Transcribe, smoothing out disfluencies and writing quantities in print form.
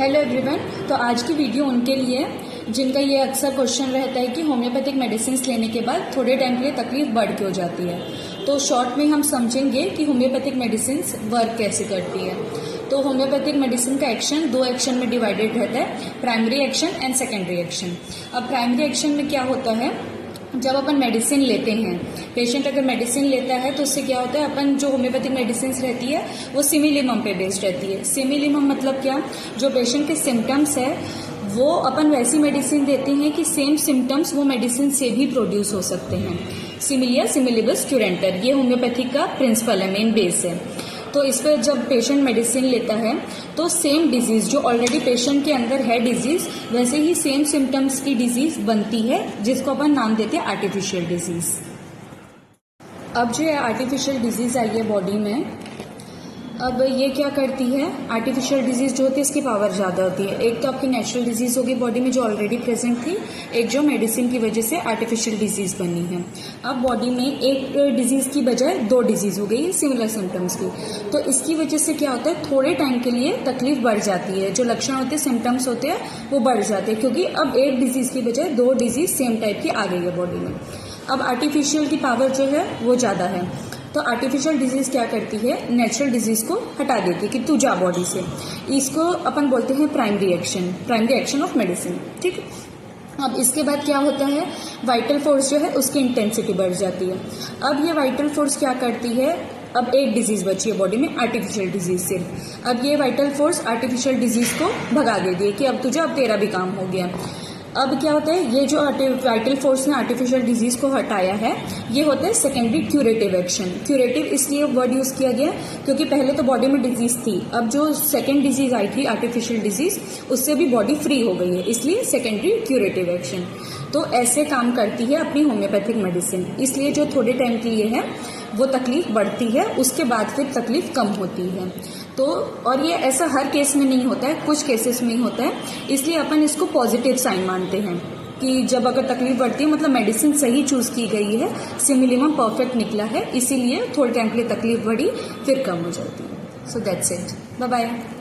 Hello everyone. तो आज की वीडियो उनके लिए जिनका ये अक्सर क्वेश्चन रहता है कि होम्योपैथिक मेडिसिन लेने के बाद थोड़े टाइम के लिए तकलीफ बढ़ क्यों जाती है। तो शॉर्ट में हम समझेंगे कि होम्योपैथिक मेडिसिन वर्क कैसे करती है। तो होम्योपैथिक मेडिसिन का एक्शन 2 एक्शन में डिवाइडेड रहता है, primary action and secondary action. अब प्राइमरी एक्शन में क्या होता है, जब अपन मेडिसिन लेते हैं, पेशेंट अगर मेडिसिन लेता है तो उससे क्या होता है, अपन जो होम्योपैथिक मेडिसिन रहती है वो सिमिलिमम पे बेस्ड रहती है। सिमिलिमम मतलब क्या, जो पेशेंट के सिम्टम्स है वो अपन वैसी मेडिसिन देते हैं कि सेम सिम्टम्स वो मेडिसिन से भी प्रोड्यूस हो सकते हैं। सिमिलिया सिमिलिबस क्यूरेंटर, ये होम्योपैथिक का प्रिंसिपल है, मेन बेस है। तो इस पर जब पेशेंट मेडिसिन लेता है तो सेम डिजीज जो ऑलरेडी पेशेंट के अंदर है डिजीज, वैसे ही सेम सिम्टम्स की डिजीज बनती है, जिसको अपन नाम देते हैं आर्टिफिशियल डिजीज। अब जो है आर्टिफिशियल डिजीज आई है बॉडी में, अब ये क्या करती है, आर्टिफिशियल डिजीज जो होती है इसकी पावर ज़्यादा होती है। एक तो आपकी नेचुरल डिजीज होगी बॉडी में जो ऑलरेडी प्रेजेंट थी, एक जो मेडिसिन की वजह से आर्टिफिशियल डिजीज बनी है। अब बॉडी में एक डिजीज की बजाय 2 डिजीज हो गई सिमिलर सिम्टम्स की, तो इसकी वजह से क्या होता है, थोड़े टाइम के लिए तकलीफ बढ़ जाती है, जो लक्षण होते हैं सिम्टम्स होते हैं वो बढ़ जाते हैं, क्योंकि अब एक डिजीज की बजाय 2 डिजीज सेम टाइप की आ गई है बॉडी में। अब आर्टिफिशियल की पावर जो है वो ज़्यादा है, तो आर्टिफिशियल डिजीज क्या करती है, नेचुरल डिजीज को हटा देती है कि तू जा बॉडी से। इसको अपन बोलते हैं प्राइमरी एक्शन ऑफ मेडिसिन, ठीक। अब इसके बाद क्या होता है, वाइटल फोर्स जो है उसकी इंटेंसिटी बढ़ जाती है। अब ये वाइटल फोर्स क्या करती है, अब एक डिजीज बची है बॉडी में, आर्टिफिशियल डिजीज से। अब ये वाइटल फोर्स आर्टिफिशियल डिजीज को भगा देती है कि अब तुझे, अब तेरा भी काम हो गया। अब क्या होता है, ये जो वाइटल फोर्स ने आर्टिफिशियल डिजीज को हटाया है, ये होता है सेकेंडरी क्यूरेटिव एक्शन। क्यूरेटिव इसलिए वर्ड यूज किया गया क्योंकि पहले तो बॉडी में डिजीज थी, अब जो सेकेंड डिजीज आई थी आर्टिफिशियल डिजीज, उससे भी बॉडी फ्री हो गई है, इसलिए सेकेंडरी क्यूरेटिव एक्शन। तो ऐसे काम करती है अपनी होम्योपैथिक मेडिसिन, इसलिए जो थोड़े टाइम के लिए है वो तकलीफ बढ़ती है, उसके बाद फिर तकलीफ कम होती है। तो और ये ऐसा हर केस में नहीं होता है, कुछ केसेस में ही होता है, इसलिए अपन इसको पॉजिटिव साइन मानते हैं कि जब अगर तकलीफ बढ़ती है मतलब मेडिसिन सही चूज की गई है, सिमिलिमम परफेक्ट निकला है, इसीलिए थोड़े टाइम के लिए तकलीफ बढ़ी फिर कम हो जाती है। So that's it, bye bye.